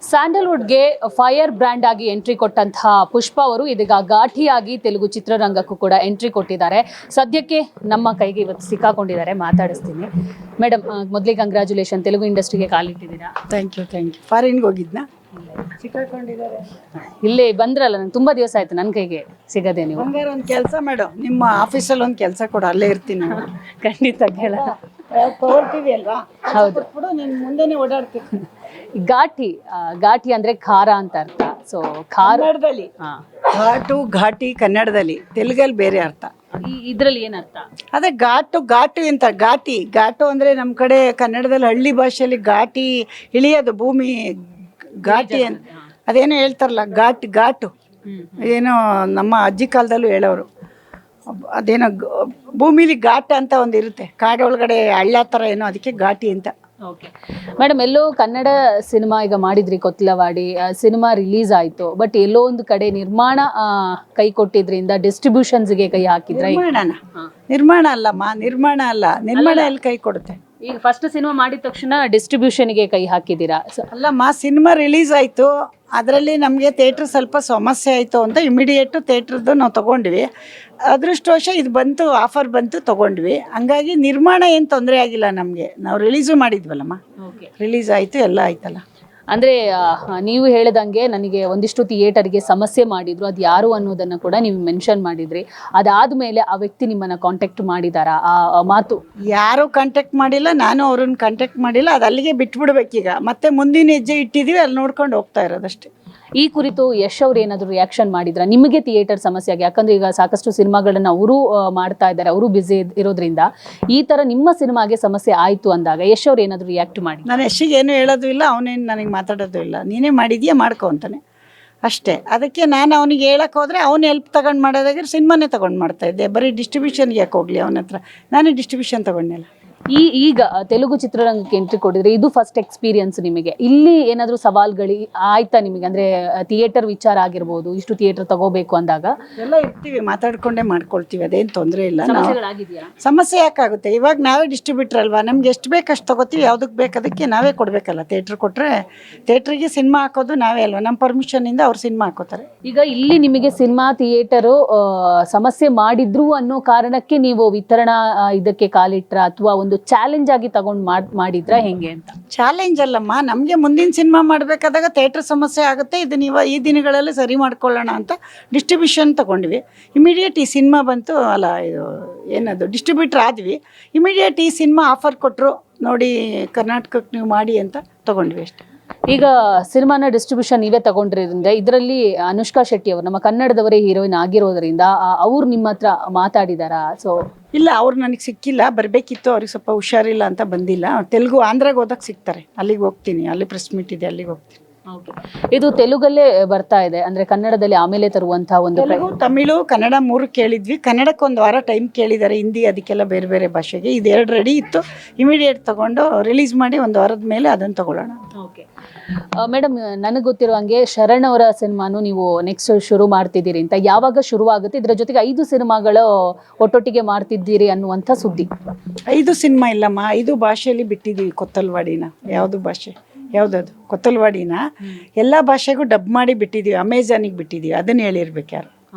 ಸ್ಯಾಂಡಲ್ವುಡ್ಗೆ fire brand ಆಗಿ entry ಕೊಟ್ಟಂತಹ ಪುಷ್ಪ ಅವರು ಇದೀಗ ಘಾಟಿಯಾಗಿ ತೆಲುಗು ಚಿತ್ರರಂಗಕ್ಕೂ ಕೂಡ ಎಂಟ್ರಿ ಕೊಟ್ಟಿದ್ದಾರೆ. ಸದ್ಯಕ್ಕೆ ನಮ್ಮ ಕೈಗೆ ಇವತ್ತು ಸಿಕ್ಕಾಕೊಂಡಿದ್ದಾರೆ. ಮಾತಾಡಿಸ್ತೀನಿ ಮೇಡಮ್. ಮೊದಲಿಗೆ ಕಂಗ್ರ್ಯಾಚುಲೇಷನ್, ತೆಲುಗು ಇಂಡಸ್ಟ್ರಿಗೆ ಕಾಲಿಟ್ಟಿದ್ದೀರಾ. Thank you. ಫಾರಿನ್ಗೆ ಹೋಗಿದ್ನಾ, ಸಿಕ್ಕಾಕೊಂಡಿದ್ದಾರೆ. ಇಲ್ಲೇ ಬಂದ್ರಲ್ಲ, ನಂಗೆ ತುಂಬ ದಿವಸ ಆಯ್ತು ನನ್ನ ಕೈಗೆ ಸಿಗದೆ. ನೀವು ಹಂಗಾರೆ ಒಂದು ಕೆಲಸ ಮಾಡು, ನಿಮ್ಮ ಆಫೀಸಲ್ಲಿ ಒಂದು ಕೆಲಸ ಕೊಡು, ಅಲ್ಲೇ ಇರ್ತೀನಿ. ಖಂಡಿತ ಕೇಳ ತಗೊಳ್ತೀವಿ ಅಲ್ವಾ? ಹೌದು, ನೀನು ಮುಂದೆನೇ ಓಡಾಡ್ತೀನಿ. ಘಾಟಿ ಅಂದ್ರೆ ಖಾರ ಅಂತ ಅರ್ಥ. ಸೊ ಖಾರ ಕನ್ನಡದಲ್ಲಿ ಘಾಟಿ ಕನ್ನಡದಲ್ಲಿ, ತೆಲುಗಲ್ಲಿ ಬೇರೆ ಅರ್ಥ. ಇದ್ರಲ್ಲಿ ಏನ್ ಅರ್ಥ? ಅದೇ ಘಾಟು ಅಂತ. ಘಾಟು ಅಂದ್ರೆ ನಮ್ಮ ಕಡೆ ಕನ್ನಡದಲ್ಲಿ ಹಳ್ಳಿ ಭಾಷೆಯಲ್ಲಿ ಘಾಟಿ ಇಳಿಯೋದು, ಭೂಮಿ ಘಾಟಿ ಅಂತ ಅದೇನೋ ಹೇಳ್ತಾರಲ್ಲ, ಘಾಟು ಏನೋ ನಮ್ಮ ಅಜ್ಜಿ ಕಾಲದಲ್ಲೂ ಹೇಳೋರು. ಅದೇನೋ ಭೂಮಿಲಿ ಘಾಟ ಅಂತ ಒಂದು ಇರುತ್ತೆ, ಕಾಡೊಳಗಡೆ ಹಳ್ಳ ಥರ ಏನೋ, ಅದಕ್ಕೆ ಘಾಟಿ ಅಂತ. ಓಕೆ ಮೇಡಮ್, ಎಲ್ಲೋ ಕನ್ನಡ ಸಿನಿಮಾ ಈಗ ಮಾಡಿದ್ರಿ, ಕೊತ್ಲವಾಡಿ ಸಿನಿಮಾ ರಿಲೀಸ್ ಆಯಿತು. ಬಟ್ ಎಲ್ಲೋ ಒಂದು ಕಡೆ ನಿರ್ಮಾಣ ಕೈ ಕೊಟ್ಟಿದ್ರಿಂದ ಡಿಸ್ಟ್ರಿಬ್ಯೂಷನ್ಸ್ಗೆ ಕೈ ಹಾಕಿದ್ರೆ. ನಿರ್ಮಾಣ ಎಲ್ಲಿ ಕೈ ಕೊಡುತ್ತೆ? ಈಗ ಫಸ್ಟ್ ಸಿನಿಮಾ ಮಾಡಿದ ತಕ್ಷಣ ಡಿಸ್ಟ್ರಿಬ್ಯೂಷನ್ಗೆ ಕೈ ಹಾಕಿದ್ದೀರಾ? ಅಲ್ಲಮ್ಮ, ಸಿನಿಮಾ ರಿಲೀಸ್ ಆಯಿತು, ಅದರಲ್ಲಿ ನಮಗೆ ಥಿಯೇಟ್ರ್ ಸ್ವಲ್ಪ ಸಮಸ್ಯೆ ಆಯಿತು ಅಂತ ಇಮಿಡಿಯೇಟು ಥಿಯೇಟ್ರದ್ದು ನಾವು ತೊಗೊಂಡ್ವಿ. ಅದೃಷ್ಟವಶ ಇದು ಬಂತು, ಆಫರ್ ಬಂತು, ತೊಗೊಂಡ್ವಿ. ಹಂಗಾಗಿ ನಿರ್ಮಾಣ ಏನು ತೊಂದರೆ ಆಗಿಲ್ಲ ನಮಗೆ. ನಾವು ರಿಲೀಸು ಮಾಡಿದ್ವಲ್ಲಮ್ಮ, ರಿಲೀಸ್ ಆಯಿತು, ಎಲ್ಲ ಆಯ್ತಲ್ಲ. ಅಂದರೆ ನೀವು ಹೇಳಿದಂಗೆ ನನಗೆ ಒಂದಿಷ್ಟು ಥಿಯೇಟರ್ಗೆ ಸಮಸ್ಯೆ ಮಾಡಿದ್ರು, ಅದು ಯಾರು ಅನ್ನೋದನ್ನು ಕೂಡ ನೀವು ಮೆನ್ಷನ್ ಮಾಡಿದ್ರಿ. ಅದಾದಮೇಲೆ ಆ ವ್ಯಕ್ತಿ ನಿಮ್ಮನ್ನು ಕಾಂಟ್ಯಾಕ್ಟ್ ಮಾಡಿದಾರಾ? ಆ ಮಾತು ಯಾರೂ ಕಾಂಟ್ಯಾಕ್ಟ್ ಮಾಡಿಲ್ಲ, ನಾನು ಅವ್ರನ್ನ ಕಾಂಟ್ಯಾಕ್ಟ್ ಮಾಡಿಲ್ಲ. ಅದು ಅಲ್ಲಿಗೆ ಬಿಟ್ಬಿಡ್ಬೇಕೀಗ. ಮತ್ತೆ ಮುಂದಿನ ಹೆಜ್ಜೆ ಇಟ್ಟಿದ್ದೀವಿ, ಅಲ್ಲಿ ನೋಡ್ಕೊಂಡು ಹೋಗ್ತಾ ಇರೋದಷ್ಟೇ. ಈ ಕುರಿತು ಯಶ್ ಅವ್ರು ಏನಾದರೂ ರಿಯಾಕ್ಷನ್ ಮಾಡಿದ್ರ ನಿಮಗೆ ಥಿಯೇಟರ್ ಸಮಸ್ಯೆ ಆಗಿ? ಯಾಕಂದ್ರೆ ಈಗ ಸಾಕಷ್ಟು ಸಿನಿಮಾಗಳನ್ನ ಅವರು ಮಾಡ್ತಾ ಇದ್ದಾರೆ, ಅವರು ಬ್ಯುಸಿ ಇರೋದ್ರಿಂದ ಈ ತರ ನಿಮ್ಮ ಸಿನಿಮಾಗೆ ಸಮಸ್ಯೆ ಆಯ್ತು ಅಂದಾಗ ಯಶ್ ಅವ್ರು ಏನಾದರೂ ರಿಯಾಕ್ಟ್ ಮಾಡಿ? ನಾನು ಯಶ್ಗೆ ಏನು ಹೇಳೋದು ಇಲ್ಲ, ಅವನೇನು ನನಗೆ ಮಾತಾಡೋದು ಇಲ್ಲ. ನೀನೇ ಮಾಡಿದ್ಯಾ, ಮಾಡ್ಕೊ ಅಂತಾನೆ ಅಷ್ಟೇ. ಅದಕ್ಕೆ ನಾನು ಅವನಿಗೆ ಹೇಳಕ್ಕೆ ಹೋದರೆ ಅವನು ಹೆಲ್ಪ್ ತಗೊಂಡು ಮಾಡೋದಾದ್ರೆ ಸಿನಿಮಾನೇ ತೊಗೊಂಡು ಮಾಡ್ತಾಯಿದ್ದೆ. ಬರೀ ಡಿಸ್ಟ್ರಿಬ್ಯೂಷನ್ಗೆ ಯಾಕೆ ಹೋಗಲಿ ಅವನ ಹತ್ರ? ನಾನೇ ಡಿಸ್ಟ್ರಿಬ್ಯೂಷನ್ ತೊಗೊಂಡಿಲ್ಲ. ಈಗ ತೆಲುಗು ಚಿತ್ರರಂಗಕ್ಕೆ ಎಂಟ್ರಿ ಕೊಟ್ಟಿದ್ರೆ ಇದು ಫಸ್ಟ್ ಎಕ್ಸ್ಪೀರಿಯನ್ಸ್ ನಿಮಗೆ. ಇಲ್ಲಿ ಏನಾದರೂ ಸವಾಲುಗಳು ಆಯ್ತಾ ನಿಮಗೆ? ಅಂದರೆ ಥಿಯೇಟರ್ ವಿಚಾರ ಆಗಿರ್ಬೋದು, ಇಷ್ಟು ಥಿಯೇಟರ್ ತಗೋಬೇಕು ಅಂದಾಗ ಎಲ್ಲ ಇರ್ತೀವಿ, ಮಾತಾಡ್ಕೊಂಡೇ ಮಾಡ್ಕೊಳ್ತೀವಿ, ಅದೇನು ತೊಂದರೆ ಇಲ್ಲ. ಸಮಸ್ಯೆ ಯಾಕಾಗುತ್ತೆ? ಇವಾಗ ನಾವೇ ಡಿಸ್ಟ್ರಿಬ್ಯೂಟರ್ ಅಲ್ವಾ, ನಮ್ಗೆ ಎಷ್ಟು ಬೇಕು ಅಷ್ಟು ತೊಗೋತೀವಿ. ಯಾವುದಕ್ಕೆ ಬೇಕು ಅದಕ್ಕೆ ನಾವೇ ಕೊಡಬೇಕಲ್ಲ. ಥಿಯೇಟ್ರ್ ಕೊಟ್ಟರೆ ಥಿಯೇಟ್ರಿಗೆ ಸಿನಿಮಾ ಹಾಕೋದು ನಾವೇ ಅಲ್ವಾ, ನಮ್ಮ ಪರ್ಮಿಷನಿಂದ ಅವ್ರು ಸಿನಿಮಾ ಹಾಕೋತಾರೆ. ಈಗ ಇಲ್ಲಿ ನಿಮಗೆ ಸಿನಿಮಾ ಥಿಯೇಟರು ಸಮಸ್ಯೆ ಮಾಡಿದ್ರು ಅನ್ನೋ ಕಾರಣಕ್ಕೆ ನೀವು ವಿತರಣಾ ಇದಕ್ಕೆ ಕಾಲಿಟ್ರ, ಅಥವಾ ಒಂದು ಚಾಲೆಂಜ್ ಆಗಿ ತಗೊಂಡು ಮಾಡಿದ್ರ ಹೆಂಗೆ ಅಂತ? ಚಾಲೆಂಜ್ ಅಲ್ಲಮ್ಮ, ನಮಗೆ ಮುಂದಿನ ಸಿನಿಮಾ ಮಾಡಬೇಕಾದಾಗ ಥಿಯೇಟರ್ ಸಮಸ್ಯೆ ಆಗುತ್ತೆ, ಇದು ನೀವು ಈ ದಿನಗಳಲ್ಲಿ ಸರಿ ಮಾಡ್ಕೊಳ್ಳೋಣ ಅಂತ ಡಿಸ್ಟ್ರಿಬ್ಯೂಷನ್ ತೊಗೊಂಡ್ವಿ. ಇಮಿಡಿಯೇಟ್ ಈ ಸಿನಿಮಾ ಬಂತು ಅಲ್ಲ, ಇದು ಏನದು ಡಿಸ್ಟ್ರಿಬ್ಯೂಟರ್ ಆದ್ವಿ. ಇಮಿಡಿಯೇಟ್ ಈ ಸಿನಿಮಾ ಆಫರ್ ಕೊಟ್ಟರು, ನೋಡಿ ಕರ್ನಾಟಕಕ್ಕೆ ನೀವು ಮಾಡಿ ಅಂತ ತೊಗೊಂಡ್ವಿ ಅಷ್ಟೇ. ಈಗ ಸಿನಿಮಾನ ಡಿಸ್ಟ್ರಿಬ್ಯೂಷನ್ ನೀವೇ ತಗೊಂಡಿರೋದ್ರಿಂದ ಇದರಲ್ಲಿ ಅನುಷ್ಕಾ ಶೆಟ್ಟಿ ಅವರು ನಮ್ಮ ಕನ್ನಡದವರೇ ಹೀರೋಯಿನ್ ಆಗಿರೋದ್ರಿಂದ ಅವ್ರು ನಿಮ್ಮ ಹತ್ರ ಮಾತಾಡಿದಾರಾ? ಸೊ ಇಲ್ಲ, ಅವ್ರು ನನಗೆ ಸಿಕ್ಕಿಲ್ಲ, ಬರಬೇಕಿತ್ತು. ಅವ್ರಿಗೆ ಸ್ವಲ್ಪ ಹುಷಾರಿಲ್ಲ ಅಂತ ಬಂದಿಲ್ಲ. ತೆಲುಗು ಆಂಧ್ರಾಗೆ ಹೋದಕ್ಕೆ ಸಿಗ್ತಾರೆ, ಅಲ್ಲಿಗೆ ಹೋಗ್ತೀನಿ. ಅಲ್ಲಿ ಪ್ರೆಸ್ ಮೀಟ್ ಇದೆ, ಅಲ್ಲಿಗೆ ಹೋಗ್ತೀನಿ. ಇದು ತೆಲುಗಲ್ಲೇ ಬರ್ತಾ ಇದೆ ಅಂದರೆ ಕನ್ನಡದಲ್ಲಿ ಆಮೇಲೆ ತರುವಂತಹ ಒಂದು? ತೆಲುಗು, ತಮಿಳು, ಕನ್ನಡ 3 ಕೇಳಿದ್ವಿ. ಕನ್ನಡಕ್ಕೆ 1 ವಾರ ಟೈಮ್ ಕೇಳಿದ್ದಾರೆ, ಹಿಂದಿ ಅದಕ್ಕೆಲ್ಲ ಬೇರೆ ಬೇರೆ ಭಾಷೆಗೆ. ಇದು 2 ರೆಡಿ ಇತ್ತು, ಇಮಿಡಿಯೇಟ್ ತೊಗೊಂಡು ರಿಲೀಸ್ ಮಾಡಿ 1 ವಾರದ ಮೇಲೆ ಅದನ್ನು ತೊಗೊಳ್ಳೋಣ. ಓಕೆ ಮೇಡಮ್, ನನಗೆ ಗೊತ್ತಿರೋ ಹಂಗೆ ಶರಣ್ ಅವರ ಸಿನಿಮಾನು ನೀವು ನೆಕ್ಸ್ಟ್ ಶುರು ಮಾಡ್ತಿದ್ದೀರಿ ಅಂತ. ಯಾವಾಗ ಶುರು ಆಗುತ್ತೆ? ಇದರ ಜೊತೆಗೆ 5 ಸಿನಿಮಾಗಳು ಒಟ್ಟೊಟ್ಟಿಗೆ ಮಾಡ್ತಿದ್ದೀರಿ ಅನ್ನುವಂಥ ಸುದ್ದಿ. 5 ಸಿನಿಮಾ ಇಲ್ಲಮ್ಮ, 5 ಭಾಷೆಯಲ್ಲಿ ಬಿಟ್ಟಿದ್ದೀವಿ. ಕೊತ್ತಲ್ವಾಡಿನ ಯಾವುದು ಭಾಷೆ, ಯಾವುದದು ಕೊತ್ತಲ್ವಾಡಿನ ಎಲ್ಲ ಭಾಷೆಗೂ ಡಬ್ ಮಾಡಿ ಬಿಟ್ಟಿದ್ದೀವಿ, ಅಮೆಜಾನಿಗೆ ಬಿಟ್ಟಿದ್ದೀವಿ. ಅದನ್ನು ಹೇಳಿರ್ಬೇಕು ಯಾರು.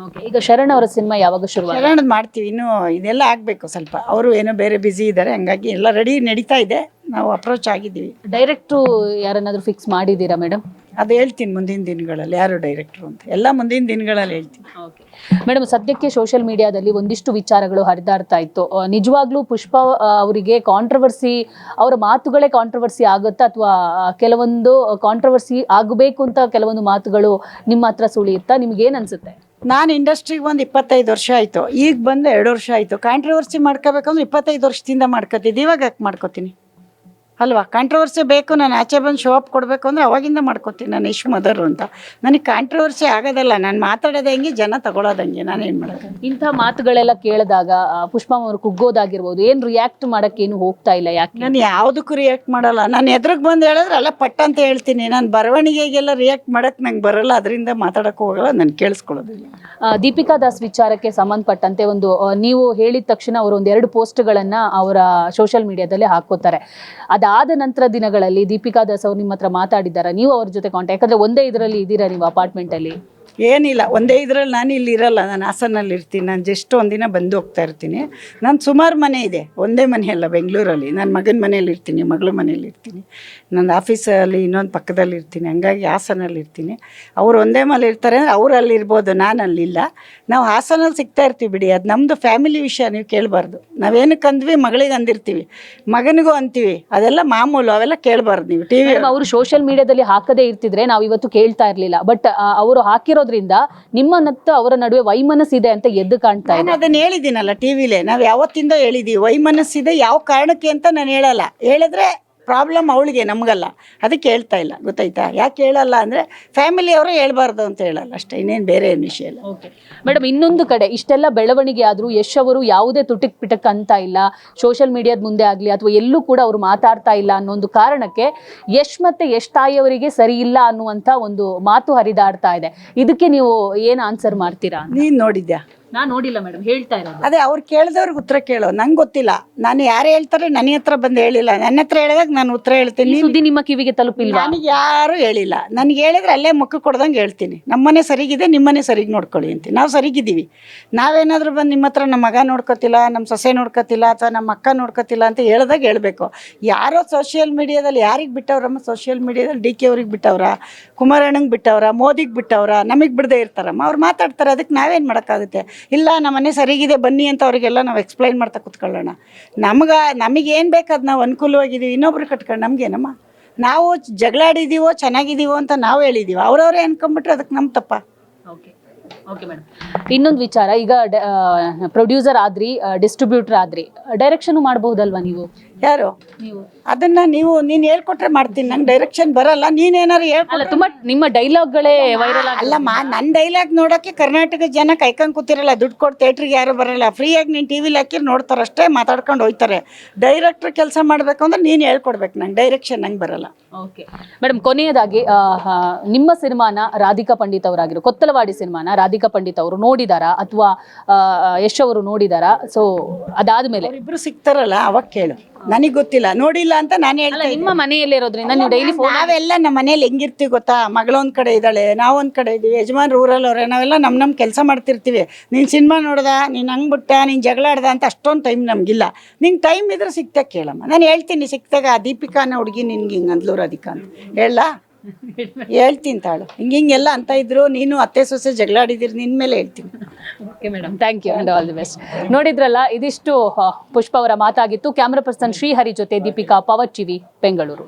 ಈಗ ಶರಣ್ ಅವರ ಸಿನಿಮಾ ಯಾವಾಗ ಶುರು? ಶರಣ್ ಮಾಡ್ತೀವಿ, ಇನ್ನೂ ಇದೆಲ್ಲ ಆಗಬೇಕು ಸ್ವಲ್ಪ. ಅವರು ಏನೋ ಬೇರೆ ಬ್ಯುಸಿ ಇದ್ದಾರೆ, ಹಂಗಾಗಿ ಎಲ್ಲ ರೆಡಿ ನಡೀತಾ ಇದೆ. ನಾವು ಅಪ್ರೋಚ್ ಆಗಿದ್ದೀವಿ. ಡೈರೆಕ್ಟ್ರು ಯಾರನ್ನಾದರೂ ಫಿಕ್ಸ್ ಮಾಡಿದ್ದೀರಾ ಮೇಡಮ್? ಅದು ಹೇಳ್ತೀನಿ ಮುಂದಿನ ದಿನಗಳಲ್ಲಿ, ಯಾರು ಡೈರೆಕ್ಟ್ರು ಅಂತ ಎಲ್ಲ ಮುಂದಿನ ದಿನಗಳಲ್ಲಿ ಹೇಳ್ತೀನಿ. ಓಕೆ ಮೇಡಮ್, ಸದ್ಯಕ್ಕೆ ಸೋಷಿಯಲ್ ಮೀಡಿಯಾದಲ್ಲಿ ಒಂದಿಷ್ಟು ವಿಚಾರಗಳು ಹರಿದಾಡ್ತಾ ಇತ್ತು. ನಿಜವಾಗ್ಲೂ ಪುಷ್ಪ ಅವರಿಗೆ ಕಾಂಟ್ರವರ್ಸಿ, ಅವರ ಮಾತುಗಳೇ ಕಾಂಟ್ರವರ್ಸಿ ಆಗುತ್ತಾ, ಅಥವಾ ಕೆಲವೊಂದು ಕಾಂಟ್ರವರ್ಸಿ ಆಗಬೇಕು ಅಂತ ಕೆಲವೊಂದು ಮಾತುಗಳು ನಿಮ್ಮ ಹತ್ರ ಸುಳಿಯುತ್ತಾ? ನಿಮ್ಗೇನು ಅನಿಸುತ್ತೆ? ನಾನು ಇಂಡಸ್ಟ್ರಿಗೆ ಒಂದು 25 ವರ್ಷ ಆಯಿತು, ಈಗ ಬಂದು 2 ವರ್ಷ ಆಯಿತು. ಕಾಂಟ್ರವರ್ಸಿ ಮಾಡ್ಕೋಬೇಕಂದ್ರೆ 25 ವರ್ಷದಿಂದ ಮಾಡ್ಕೋತಿದ್ದೆ, ಇವಾಗ ಯಾಕೆ ಮಾಡ್ಕೋತೀನಿ ಅಲ್ವಾ? ಕಾಂಟ್ರವರ್ಸಿ ಬೇಕು, ನಾನು ಆಚೆ ಬಂದು ಶೋ ಅಪ್ ಕೊಡಬೇಕು ಅಂದರೆ ಅವಾಗಿಂದ ಮಾಡ್ಕೋತೀನಿ. ನಾನು ಇಶ್ ಮದರು ಅಂತ. ನನಗೆ ಕಾಂಟ್ರವರ್ಸಿ ಆಗೋದಲ್ಲ, ನಾನು ಮಾತಾಡೋದು ಹೆಂಗೆ, ಜನ ತಗೊಳ್ಳೋದಂಗೆ, ನಾನೇನು ಮಾಡೋದು? ಇಂಥ ಮಾತುಗಳೆಲ್ಲ ಕೇಳಿದಾಗ ಪುಷ್ಪ ಅವರು ಕುಗ್ಗೋದಾಗಿರ್ಬೋದು, ಏನು ರಿಯಾಕ್ಟ್ ಮಾಡೋಕ್ಕೇನು ಹೋಗ್ತಾ ಇಲ್ಲ? ಯಾಕೆ? ನಾನು ಯಾವುದಕ್ಕೂ ರಿಯಾಕ್ಟ್ ಮಾಡಲ್ಲ. ನಾನು ಎದುರಿಗೆ ಬಂದು ಹೇಳಿದ್ರೆ ಅಲ್ಲ ಪಟ್ಟ ಅಂತ ಹೇಳ್ತೀನಿ. ನಾನು ಬರವಣಿಗೆಗೆಲ್ಲ ರಿಯಾಕ್ಟ್ ಮಾಡೋಕ್ಕೆ ನಂಗೆ ಬರೋಲ್ಲ, ಅದರಿಂದ ಮಾತಾಡೋಕ್ಕೆ ಹೋಗಲ್ಲ, ನಾನು ಕೇಳಿಸ್ಕೊಳ್ಳೋದಿಲ್ಲ. ದೀಪಿಕಾ ದಾಸ್ ವಿಚಾರಕ್ಕೆ ಸಂಬಂಧಪಟ್ಟಂತೆ ಒಂದು ನೀವು ಹೇಳಿದ ತಕ್ಷಣ ಅವರು 1-2 ಪೋಸ್ಟ್ಗಳನ್ನು ಅವರ ಸೋಷಿಯಲ್ ಮೀಡಿಯಾದಲ್ಲಿ ಹಾಕೋತಾರೆ. ಇದಾದ ನಂತರ ದಿನಗಳಲ್ಲಿ ದೀಪಿಕಾ ದಾಸ್ ಅವ್ರು ನಿಮ್ಮ ಹತ್ರ ಮಾತಾಡಿದ್ದಾರಾ? ನೀವು ಅವ್ರ ಜೊತೆ ಕಾಂಟ್ಯಾಕ್ಟ್, ಯಾಕಂದ್ರೆ ಒಂದೇ ಇದರಲ್ಲಿ ಇದ್ದೀರಾ ನೀವು ಅಪಾರ್ಟ್ಮೆಂಟ್ ಅಲ್ಲಿ? ಏನಿಲ್ಲ, ಒಂದೇ ಇದರಲ್ಲಿ ನಾನು ಇಲ್ಲಿ ಇರಲ್ಲ, ನಾನು ಹಾಸನಲ್ಲಿ ಇರ್ತೀನಿ. ನಾನು ಜಸ್ಟ್ ಒಂದಿನ ಬಂದು ಹೋಗ್ತಾ ಇರ್ತೀನಿ. ನಾನು ಸುಮಾರು ಮನೆ ಇದೆ, ಒಂದೇ ಮನೆ ಅಲ್ಲ ಬೆಂಗಳೂರಲ್ಲಿ. ನನ್ನ ಮಗನ ಮನೇಲಿ ಇರ್ತೀನಿ, ಮಗಳ ಮನೇಲಿ ಇರ್ತೀನಿ, ನನ್ನ ಆಫೀಸಲ್ಲಿ ಇನ್ನೊಂದು ಪಕ್ಕದಲ್ಲಿ ಇರ್ತೀನಿ. ಹಂಗಾಗಿ ಹಾಸನಲ್ಲಿ ಇರ್ತೀನಿ. ಅವ್ರು ಒಂದೇ ಮನೆ ಇರ್ತಾರೆ ಅಂದರೆ ಅವ್ರು ಅಲ್ಲಿ ಇರ್ಬೋದು, ನಾನು ಅಲ್ಲಿಲ್ಲ. ನಾವು ಹಾಸನಲ್ಲಿ ಸಿಗ್ತಾ ಇರ್ತೀವಿ ಬಿಡಿ, ಅದು ನಮ್ಮದು ಫ್ಯಾಮಿಲಿ ವಿಷಯ, ನೀವು ಕೇಳಬಾರ್ದು. ನಾವೇನಕ್ಕೆ ಅಂದ್ವಿ, ಮಗಳಿಗೆ ಅಂದಿರ್ತೀವಿ, ಮಗನಿಗೂ ಅಂತೀವಿ, ಅದೆಲ್ಲ ಮಾಮೂಲು, ಅವೆಲ್ಲ ಕೇಳಬಾರ್ದು ನೀವು ಟಿ ವಿ. ಅವರು ಸೋಷಿಯಲ್ ಮೀಡಿಯಾದಲ್ಲಿ ಹಾಕದೇ ಇರ್ತಿದ್ರೆ ನಾವು ಇವತ್ತು ಕೇಳ್ತಾ ಇರಲಿಲ್ಲ. ಬಟ್ ಅವರು ಹಾಕಿರೋದ್ರಿಂದ ನಿಮ್ಮ ಮತ್ತು ಅವರ ನಡುವೆ ವೈಮನಸ್ಸಿದೆ ಅಂತ ಎದ್ದು ಕಾಣ್ತಾ ಇದೆ. ನಾನು ಅದನ್ನ ಹೇಳಿದ್ದೀನಲ್ಲ ಟಿವಿಲೇ, ನಾವು ಯಾವತ್ತಿಂದ ಹೇಳಿದ್ದೀವಿ ವೈಮನಸ್ಸಿದೆ. ಯಾವ ಕಾರಣಕ್ಕೆ ಅಂತ ನಾನು ಹೇಳಲ್ಲ, ಹೇಳಿದ್ರೆ ಪ್ರಾಬ್ಲಮ್ ಅವಳಿಗೆ, ನಮಗಲ್ಲ. ಅದಕ್ಕೆ ಹೇಳ್ತಾ ಇಲ್ಲ, ಗೊತ್ತಾಯ್ತಾ? ಯಾಕೆ ಹೇಳಲ್ಲ ಅಂದರೆ ಫ್ಯಾಮಿಲಿಯವರು ಹೇಳ್ಬಾರ್ದು ಅಂತ ಹೇಳಲ್ಲ ಅಷ್ಟೇ, ಇನ್ನೇನು ಬೇರೆ ಏನು ವಿಷಯ ಇಲ್ಲ. ಓಕೆ ಮೇಡಮ್, ಇನ್ನೊಂದು ಕಡೆ ಇಷ್ಟೆಲ್ಲ ಬೆಳವಣಿಗೆ ಆದರೂ ಯಶ್ ಅವರು ಯಾವುದೇ ತುಟಿಕ್ ಪಿಟಕ್ ಅಂತ ಇಲ್ಲ, ಸೋಷಿಯಲ್ ಮೀಡಿಯಾದ ಮುಂದೆ ಆಗಲಿ ಅಥವಾ ಎಲ್ಲೂ ಕೂಡ ಅವರು ಮಾತಾಡ್ತಾ ಇಲ್ಲ ಅನ್ನೋ ಒಂದು ಕಾರಣಕ್ಕೆ ಯಶ್ ಮತ್ತೆ ಯಶ್ ತಾಯಿಯವರಿಗೆ ಸರಿ ಇಲ್ಲ ಅನ್ನುವಂಥ ಒಂದು ಮಾತು ಹರಿದಾಡ್ತಾ ಇದೆ. ಇದಕ್ಕೆ ನೀವು ಏನು ಆನ್ಸರ್ ಮಾಡ್ತೀರಾ? ನೀನು ನೋಡಿದ್ಯಾ? ನಾನು ನೋಡಿಲ್ಲ ಮೇಡಮ್, ಹೇಳ್ತಾ ಇರೋದು. ಅದೇ ಅವ್ರು ಕೇಳಿದವ್ರಿಗೆ ಉತ್ತರ ಕೇಳೋ, ನಂಗೆ ಗೊತ್ತಿಲ್ಲ. ನಾನು ಯಾರು ಹೇಳ್ತಾರೆ ನನ್ನ ಹತ್ರ ಬಂದು ಹೇಳಿಲ್ಲ, ನನ್ನ ಹತ್ರ ಹೇಳಿದಾಗ ನಾನು ಉತ್ತರ ಹೇಳ್ತೀನಿ. ಸುದ್ದಿ ನಿಮ್ಮ ಕಿವಿಗೆ ತಲುಪಿಲ್ವಾ? ನನಗೆ ಯಾರು ಹೇಳಿಲ್ಲ. ನನಗೆ ಹೇಳಿದ್ರೆ ಅಲ್ಲೇ ಮುಖ ಕೊಡ್ದಂಗೆ ಹೇಳ್ತೀನಿ, ನಮ್ಮನೆ ಸರಿಗಿದೆ, ನಿಮ್ಮನೆ ಸರಿಗೆ ನೋಡ್ಕೊಳ್ಳಿ ಅಂತೀನಿ. ನಾವು ಸರಿಗಿದ್ದೀವಿ. ನಾವೇನಾದರೂ ಬಂದು ನಿಮ್ಮ ಹತ್ರ ನಮ್ಮ ಮಗ ನೋಡ್ಕೊತಿಲ್ಲ, ನಮ್ಮ ಸೊಸೆ ನೋಡ್ಕೊತಿಲ್ಲ, ಅಥವಾ ನಮ್ಮ ಅಕ್ಕ ನೋಡ್ಕೊತಿಲ್ಲ ಅಂತ ಹೇಳ್ದಾಗ ಹೇಳಬೇಕು. ಯಾರೋ ಸೋಷಿಯಲ್ ಮೀಡಿಯಾದಲ್ಲಿ ಯಾರಿಗೆ ಬಿಟ್ಟವ್ರಮ್ಮ? ಸೋಷಿಯಲ್ ಮೀಡಿಯಾದಲ್ಲಿ ಡಿ ಕೆ ಅವ್ರಿಗೆ ಬಿಟ್ಟವ್ರ, ಕುಮಾರಣ್ಣಂಗೆ ಬಿಟ್ಟವ್ರ, ಮೋದಿಗೆ ಬಿಟ್ಟವ್ರ, ನಮಗೆ ಬಿಡದೇ ಇರ್ತಾರಮ್ಮ. ಅವ್ರು ಮಾತಾಡ್ತಾರೆ, ಅದಕ್ಕೆ ನಾವೇನು ಮಾಡೋಕ್ಕಾಗುತ್ತೆ? ಇಲ್ಲ ನಮ್ಮ ಮನೆ ಸರಿಗಿದೆ ಬನ್ನಿ ಅಂತ ಅವರಿಗೆಲ್ಲ ನಾವು ಎಕ್ಸ್ಪ್ಲೈನ್ ಮಾಡ್ತಾ ಕೂತ್ಕೊಳ್ಳೋಣ. ನಮಗೇನು ಬೇಕಾದ ನಾವು ಅನುಕೂಲವಾಗಿದ್ದೀವಿ, ಇನ್ನೊಬ್ರು ಕಟ್ಕೊಂಡು ನಮಗೇನಮ್ಮ? ನಾವು ಜಗಳಾಡಿದ್ದೀವೋ ಚೆನ್ನಾಗಿದ್ದೀವೋ ಅಂತ ನಾವು ಹೇಳಿದ್ದೀವಿ, ಅವ್ರವರೇ ಅನ್ಕೊಂಬಿಟ್ರೆ ಅದಕ್ಕೆ ನಮ್ಮ ತಪ್ಪ. ಓಕೆ ಓಕೆ ಮೇಡಮ್, ಇನ್ನೊಂದು ವಿಚಾರ, ಈಗ ಪ್ರೊಡ್ಯೂಸರ್ ಆದ್ರಿ, ಡಿಸ್ಟ್ರಿಬ್ಯೂಟರ್ ಆದ್ರಿ, ಡೈರೆಕ್ಷನ್ ಮಾಡಬಹುದಲ್ವಾ ನೀವು? ಯಾರು? ನೀವು. ಅದನ್ನ ನೀನು ಹೇಳ್ಕೊಟ್ರೆ ಮಾಡ್ತೀನಿ, ನಂಗೆ ಡೈರೆಕ್ಷನ್ ಬರಲ್ಲ. ನೀನೇನಾರು ಅಲ್ಲ, ತುಂಬಾ ನಿಮ್ಮ ಡೈಲಾಗ್ಗಳೇ ವೈರಲ್ ಆಗ. ಅಲ್ಲಮ್ಮ, ನನ್ನ ಡೈಲಾಗ್ ನೋಡೋಕ್ಕೆ ಕರ್ನಾಟಕದ ಜನ ಕಾಯ್ಕೊಂಡು ಕೂತಿರಲ್ಲ, ದುಡ್ಡು ಕೊಟ್ಟು ಥಿಯೇಟ್ರಿಗೆ ಯಾರು ಬರಲ್ಲ. ಫ್ರೀಯಾಗಿ ನೀನು ಟಿ ವಿಲಿ ಹಾಕಿರ್ ನೋಡ್ತಾರೆ ಅಷ್ಟೇ, ಮಾತಾಡ್ಕೊಂಡು ಹೋಗ್ತಾರೆ. ಡೈರೆಕ್ಟ್ರ್ ಕೆಲಸ ಮಾಡಬೇಕು ಅಂದ್ರೆ ನೀನು ಹೇಳ್ಕೊಡ್ಬೇಕು, ನಂಗೆ ಡೈರೆಕ್ಷನ್ ನಂಗೆ ಬರಲ್ಲ. ಓಕೆ ಮೇಡಮ್, ಕೊನೆಯದಾಗಿ ನಿಮ್ಮ ಸಿನಿಮಾನ ರಾಧಿಕಾ ಪಂಡಿತ್ ಅವರಾಗಿರೋ ಕೊತ್ತಲವಾಡಿ ಸಿನಿಮಾನ ರಾಧಿಕಾ ಪಂಡಿತ್ ಅವರು ನೋಡಿದಾರಾ ಅಥವಾ ಯಶ್ ಅವರು ನೋಡಿದಾರಾ? ಸೊ ಅದಾದ್ಮೇಲೆ ಇಬ್ರು ಸಿಗ್ತಾರಲ್ಲ ಅವಾಗ ಕೇಳು, ನನಗೆ ಗೊತ್ತಿಲ್ಲ, ನೋಡಿಲ್ಲ ಅಂತ ನಾನು ಹೇಳ್ತೀನಿ. ನಿಮ್ಮ ಮನೆಯಲ್ಲಿರೋದ್ರಿಂದ ನೀವು ಡೈಲಿ ನಾವೆಲ್ಲ ನಮ್ಮ ಮನೇಲಿ ಹೆಂಗಿರ್ತೀವಿ ಗೊತ್ತಾ? ಮಗಳೊಂದ್ ಕಡೆ ಇದ್ದಾಳೆ, ನಾವೊಂದ್ ಕಡೆ ಇದೀವಿ, ಯಜಮಾನ್ ಊರಲ್ಲಿ ಅವ್ರೆ, ನಾವೆಲ್ಲ ನಮ್ಮ ಕೆಲಸ ಮಾಡ್ತಿರ್ತೀವಿ. ನೀನು ಸಿನಿಮಾ ನೋಡ್ದ, ನೀನು ಹಂಗೆ ಬಿಟ್ಟ, ನೀನು ಜಗಳ ಆಡ್ದ ಅಂತ ಅಷ್ಟೊಂದು ಟೈಮ್ ನಮಗಿಲ್ಲ. ನಿಂಗೆ ಟೈಮ್ ಇದ್ರೆ ಸಿಕ್ತಾಗ ಕೇಳಮ್ಮ, ನಾನು ಹೇಳ್ತೀನಿ. ಸಿಕ್ತಾಗ ಆ ದೀಪಿಕಾನ ಹುಡುಗಿ ನಿನ್ಗೆ ಹಿಂಗೆ ಅಂದ್ಲು ರಾಧಿಕಾ ಅಂತ ಹೇಳ, ಹೇಳ್ತೀನಿ ತಾಳು. ಹಿಂಗೆಲ್ಲ ಅಂತ ಇದ್ರು, ನೀನು ಅತ್ತೆ ಸೊಸೆ ಜಗಳಾಡಿದಿರಿ, ನಿನ್ನ ಮೇಲೆ ಹೇಳ್ತೀನಿ. Okay madam, thank you and all the best. ನೋಡಿದ್ರಲ್ಲ, ಇದಿಷ್ಟು ಪುಷ್ಪ ಅವರ ಮಾತಾಗಿತ್ತು. ಕ್ಯಾಮ್ರಾ ಪರ್ಸನ್ ಶ್ರೀಹರಿ ಜೊತೆ ದೀಪಿಕಾ, ಪವರ್ ಟಿವಿ, ಬೆಂಗಳೂರು.